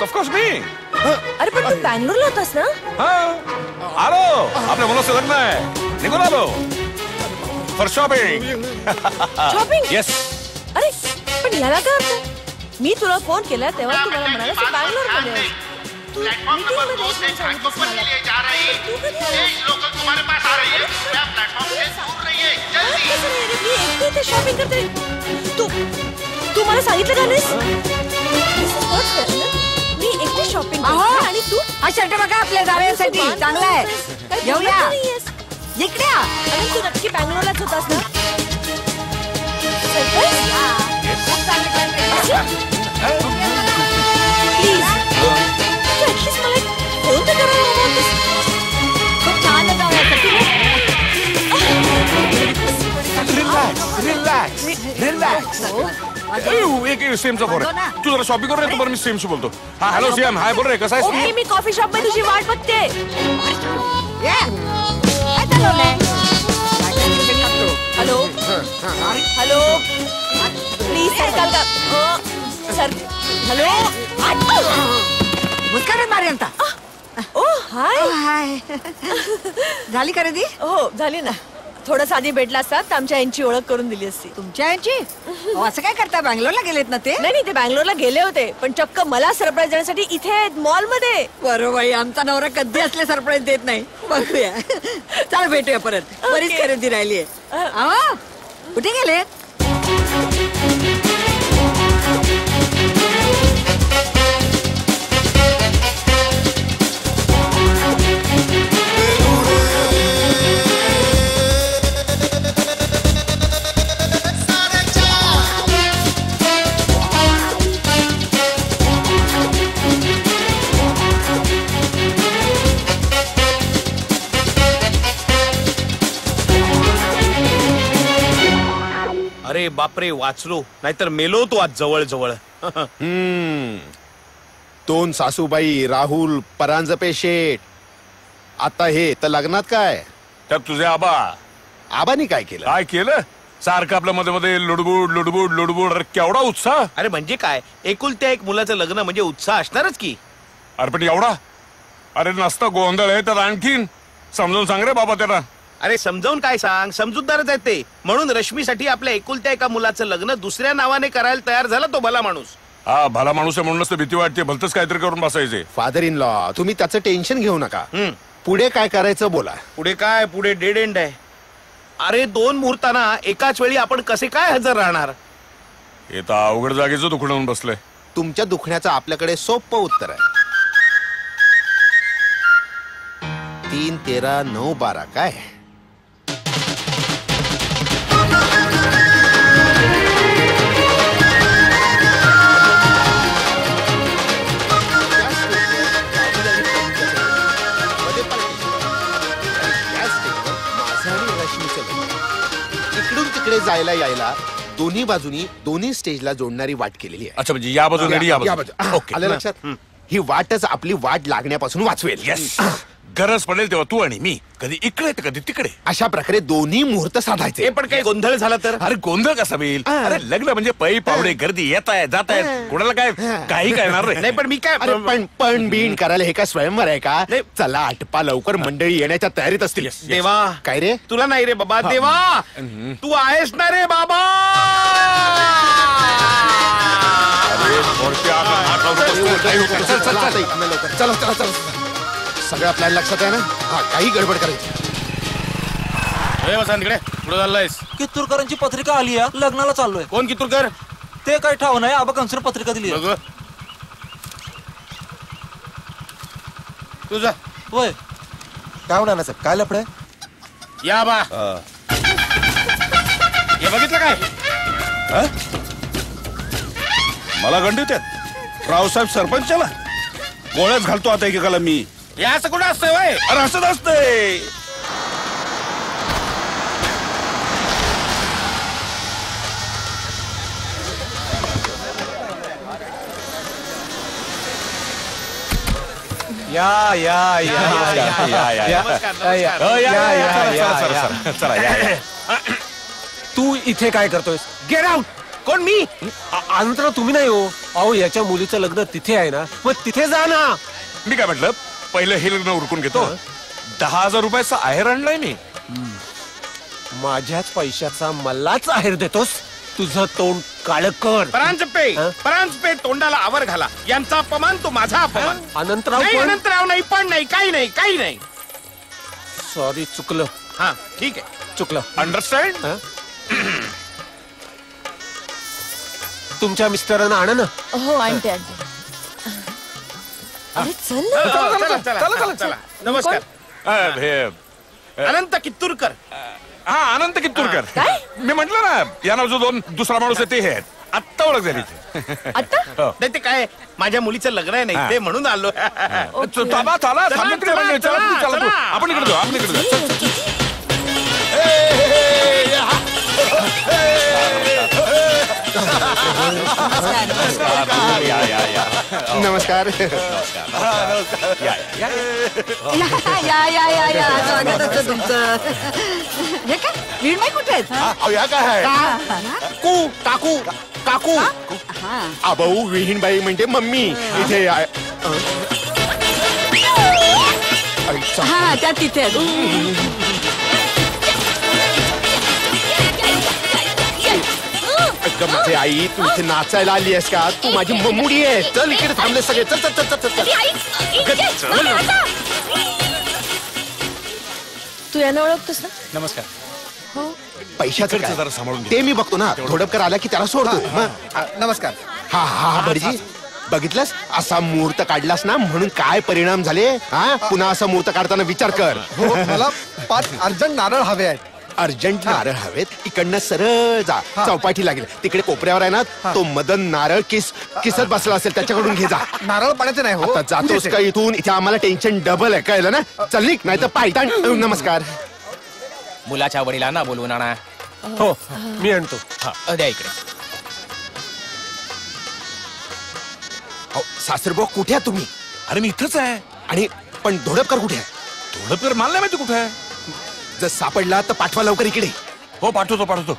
Of course मी. अरे पण तू बँगलोरला होतास ना? आलो, आपल्या मुलाचं लग्न आहे, निघून आलो फॉर शॉपिंग. शॉपिंग? येस. अरे पण याला काय अर्थ? मी तुला फोन केला तेव्हा तू मला म्हणालास की बँगलोर मध्ये आहेस. तू मीटिंग मध्ये आहेस म्हणून सांगितलंस मला. तू कधी आलास? कसं रे, मी एकटी इथे शॉपिंग करते. तू मला सांगितलं का नाहीस? मी एकटी शॉपिंग करते आणि तू हा शर्ट बघा आपल्या जाण्यासाठी चांगला आहे. घेऊया इकडे. आणि तू नक्की बँगलोरलाच होतास ना? प्लीज ऍटलीस्ट मला फोन तर करायला हवा होतास. खूप छान एक सेमचा फोन आहे. तू जरा शॉपिंग करून येतो बरं, मी सेमशी बोलतो. हा हॅलो सीएम. हाय बोल रे, कसा आहेस ओके, तू? मी कॉफी शॉप मध्ये तुझी वाट बघते. हॅलो हॅलो प्लीज सरकाल का सर. हॅलो मुस्कान मार्यंता. ओ हाय. हाय. झाली खरेदी? हो झाली ना. थोडं साधी भेटला असतात तर आमच्या यांची ओळख करून दिली असती. तुमच्या यांची? असं काय करता, बँगलोरला गेलेत ना ते? नाही ते बँगलोरला गेले होते पण चक्क मला सरप्राईज देण्यासाठी इथे मॉल मध्ये. बरोबर, आमचा नवरा कधी असले सरप्राईज देत नाही. बघूया. चला भेटूया परत. बरीच खरेदी राहिली आहे. कुठे गेले? अरे बापरे, वाचलो, नाहीतर मेलो तो आज जवळ जवळ. दोन सासूबाई, राहुल, परांजपे शेठ. आता हे तर लग्नात काय? त्यात तुझे आबा. आबानी काय केलं? काय केलं? सारखं आपल्या मध्ये मध्ये लुडबुड लुडबुड लुडबुड. अरे केवढा उत्साह. अरे म्हणजे काय, एकुलत्या एक मुलाचं लग्न म्हणजे उत्साह असणारच की. अरे पण एवढा? अरे नसता गोंधळ आहे तर आणखीन समजून सांग रे बाबा त्याला. अरे समजावून काय सांग, समजूतदारच आहेत ते. म्हणून रश्मीसाठी आपल्या एकुलत्या एका मुलाचं लग्न दुसऱ्या नावाने करायला तयार झाला तो भला माणूस. हा भला माणूस आहे म्हणूनच तर भीती वाटते. भलतच काहीतरी करून बसायचे. फादर इन लॉ, तुम्ही त्याचं टेन्शन घेऊ नका. पुढे काय करायचं बोला. पुढे काय, पुढे डेड एंड आहे. अरे 2 मुहूर्तांना एकाच वेळी आपण कसे काय हजर राहणार? हे तर अवघड जागेचं दुखणं बसलंय. तुमच्या दुखण्याचं आपल्याकडे सोपं उत्तर आहे. 3, 13, 9, 12 काय? इकडून तिकडे जायला यायला दोन्ही बाजूनी दोन्ही स्टेजला जोडणारी वाट केलेली आहे. अच्छा, म्हणजे या बाजूने या बाजू. ओके, आलं लक्षात? ही वाटच आपली वाट लागण्यापासून वाचवेल. येस. गरज पडेल तेव्हा तू आणि मी कधी इकडे तर कधी तिकडे. अशा प्रकारे दोन्ही मुहूर्त साधायचे. पण काही गोंधळ झाला तर? अरे गोंधळ कसा होईल? अरे लग्न म्हणजे पै पावडे गर्दी येत आहे जात आहेत. कोणाला काय काही करणार नाही. पण मी काय, अरे पण बीन करायला हे काय स्वयंवर आहे का? चला आटपा लवकर, मंडळी येण्याच्या तयारीत असतील. देवा. काय रे? तुला नाही रे बाबा. देवा तू आहेस ना रे बाबा. चला चला चला, सगळं प्लॅन लक्षात आहे ना? हा, काही गडबड करायची. तिकडे पुढे चाललायस? कित्तूरकरांची पत्रिका आली आहे, लग्नाला चाललोय. कोण कित्तूरकर? ते काय ठाव नाही, आबा कन्सर पत्रिका दिली. तुझा होय. काय होणार साहेब, काय लफडे? या बा. हे बघितलं काय? मला गंडी त्यात रावसाहेब सरपंचाला गोळ्याच घालतो आता एकेकाला मी. हे असं कुठं असतंय वय? अरे असंच असतंय. या या या चला. तू इथे काय करतोयस? Get out. कोण मी? अनंतराव तुम्ही नाही हो. अहो याच्या मुलीचं लग्न तिथे आहे ना, मग तिथे जा ना. मी काय म्हटलं, पहिलं हे लग्न उरकून घेतो. 10,000 रुपयाचा आहेर आणलाय मी. माझ्याच पैशाचा मलाच आहेर देतोस? तुझं तोंड काळ कर. परांजपे तोंडाला आवर घाला. यांचा अपमान तो माझा अपमान. अनंतराव नाही, पण- अनंतराव नाही, पण नाही, काही नाही, काही नाही. सॉरी, चुकलं. हा ठीक आहे, चुकलं. अंडरस्टँड? तुमच्या मिस्टरांना आणा ना. हो आणते आणते. अरे चल ना. चला. नमस्कार. अनंत कित्तूरकर. हा, अनंत कित्तूरकर. काय? मी म्हंटल ना, यांना जो दुसरा माणूस आहे ते हे आहेत. आत्ता ओळख झाली. आता नाही ते काय, माझ्या मुलीचं लग्न आहे नाही ते म्हणून आलो. ओके. चला चला थांबा तिकडे म्हणजे. चला तू, चला तू. आपण इकडे जाऊ, आपण इकडे जाऊ. चल, चल, चल. नमस्कार. या स्वागत असतं तुमचं. हे काय वीणबाई कुठे आहेत? अहो, या काय आहे? काकू काकू हा. आबाऊ विहीणबाई म्हणजे मम्मी इथे हा त्या तिथे आहेत. माझी आई, तू इथे नाचायला आली आहेस का? तू माझी मम्मुडी आहे. चल इकडे थांबले सगळे. चल चल चल चल चल. तू यांना ओळखतोस ना? नमस्कार. हो. पैशाचं इकडचं काय? जरा सांभाळून घे. ते मी बघतो ना. धोडपकर आला की त्याला सोडतो. मग नमस्कार. हा हा हा भटजी, बघितलंस असा मुहूर्त काढलास ना, म्हणून काय परिणाम झाले. हा, पुन्हा असा मुहूर्त काढताना विचार कर. मला 5 अर्जंट नारळ हवे आहेत. अर्जंट नारळ हवेत. इकडनं सरळ जा, चौपाठी लागेल तिकडे कोपऱ्यावर आहे ना, तो मदन नारळ किसत बसला असेल, त्याच्याकडून घे जा. नारळ पाण्याचे नाही हो. आता जातोस का इथून? इथे आम्हाला टेन्शन डबल आहे, कळलं ना? चल निघ, नाही तर पायतान. नमस्कार. मुलाच्या वडिलांना बोलवून आणा. हो, मी आणतो. द्या इकडे. सासरबो कुठे आहे तुम्ही? अरे मी इथंच आहे. आणि पण धोडपकर कुठे आहे? थोडं मला नाही माहिती कुठे आहे. जर सापडला तर पाठवा लवकर इकडे. हो, पाठवतो.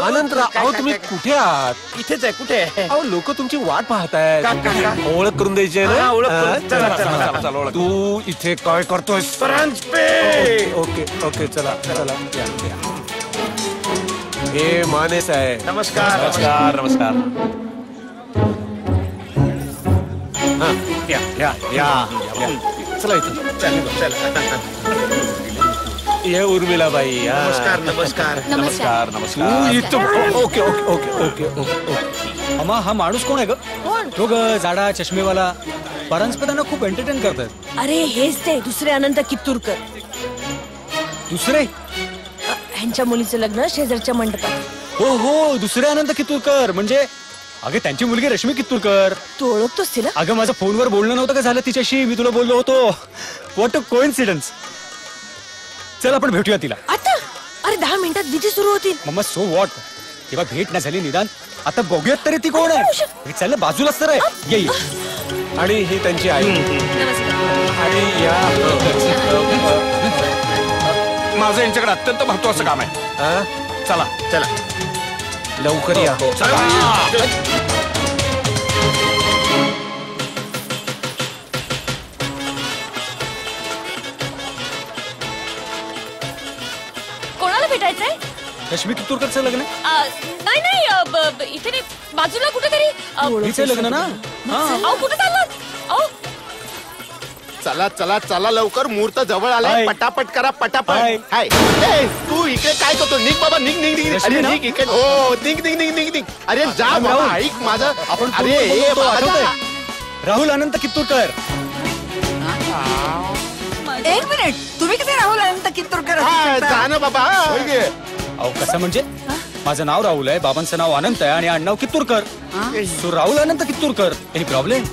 अनंतराव, अहो तुम्ही कुठे आहात? इथेच आहे. कुठे आहे? अहो लोक तुमची वाट पाहतायत. ओळख करून द्यायची आहे हा, ओळख ना? करून. चला, चला, चला, ओळख. तू इथे काय करतोय? परांजपे. ओके चला या. हे मानेस आहे. नमस्कार. नमस्कार. चला इथे. ये उर्मिलाबाई. नमस्कार. नमस्कार. तू इथं. ओके. अम्मा, हा माणूस कोण आहे ग? कोण? तो ग जाडा चष्मेवाला. परांजपेतांना खूप एंटरटेन करतात. अरे हेच ते दुसरे अनंत कित्तूरकर. दुसरे? ह्यांच्या मुलीचं लग्न शेजारच्या मंडपात. हो, दुसरे अनंत कित्तूरकर म्हणजे अगं त्यांची मुलगी रश्मी कित्तूरकर. तू ओळखतोस तिला? अगं माझं फोनवर बोलणं नव्हतं का झालं तिच्याशी? मी तुला बोललो होतो. What a coincidence. चल आपण भेटूया तिला आता. अरे 10 मिनिटात विधी सुरू होतील. मम्मा. सो व्हॉट, तेव्हा भेट नाही झाली निदान आता बघूयात तरी ती कोण आहे. चल ना, बाजूलाच तर आहे. ये. आणि ही त्यांची आई. आणि माझं यांच्याकडे अत्यंत महत्वाचं काम आहे. चला. लवकर या. कोणाला भेटायचंय? रश्मी कित्तूरकरचं लग्न नाही इथे नाही, बाजूला कुठेतरी. तिचं लग्न ना? अहो कुठे चाललात? अहो चला लवकर, मुहूर्त जवळ आलाय. हाय. पटापट करा, पटापट. हाय. हाय. ए, तू इकडे काय करतो? निघ बाबा, निघ. रश्मी अरे ना? निघ इकडे. हो, निघ. अरे जा बाबा, राहुल. ऐक माझं. आपण अरे अरे बाबा, जा. राहुल अनंत कित्तूरकर. एक मिनिट, तुम्ही कसे राहुल अनंत कित्तूरकर असू हा, शकता? जा ना बाबा. अहो कसं म्हणजे? माझं नाव राहुल आहे, बाबांचं नाव अनंत आहे आणि आडनाव Kitturkar. So Rahul Anant Kitturkar. Any problem?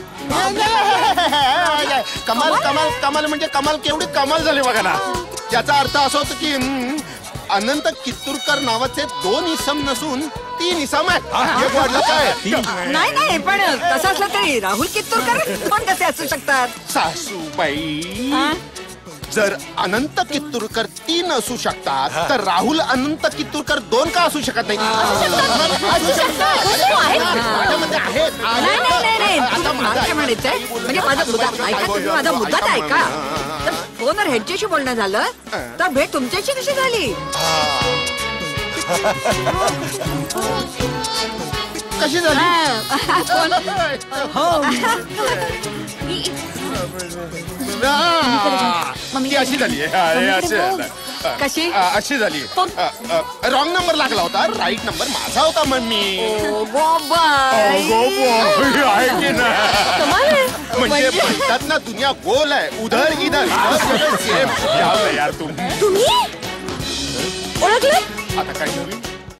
कमाल म्हणजे कमाल. केवढी कमाल झाली बघा ना. याचा अर्थ असा होतो की अनंत कित्तूरकर नावाचे 2 इसम नसून 3 इसम आहेत. हे वाढलं काय? नाही पण कसं असलं तरी राहुल कित्तूरकर कोण कसे असू शकतात? सासूबाई, हा? जर अनंत कित्तूरकर 3 असू शकतात तर राहुल अनंत कित्तूरकर 2 का असू शकत नाही? माझ्यामध्ये आहेत. नाही आता मला काय म्हणायचंय म्हणजे माझा मुद्दा ऐका, तुम्ही माझा मुद्दा तर ऐका. तर फोनवर ह्यांच्याशी बोलणं झालं तर भेट तुमच्याशी कशी झाली? कशी झाली? ती अशी झाली कशी? अशी झाली. रॉंग नंबर लागला होता, राईट नंबर माझा होता मम्मी. आहे की नाही? म्हणजे म्हणतात ना दुनिया गोल आहे, उधर इधर सेम यार तुम्ही तुम्ही ओळखलं? आता काय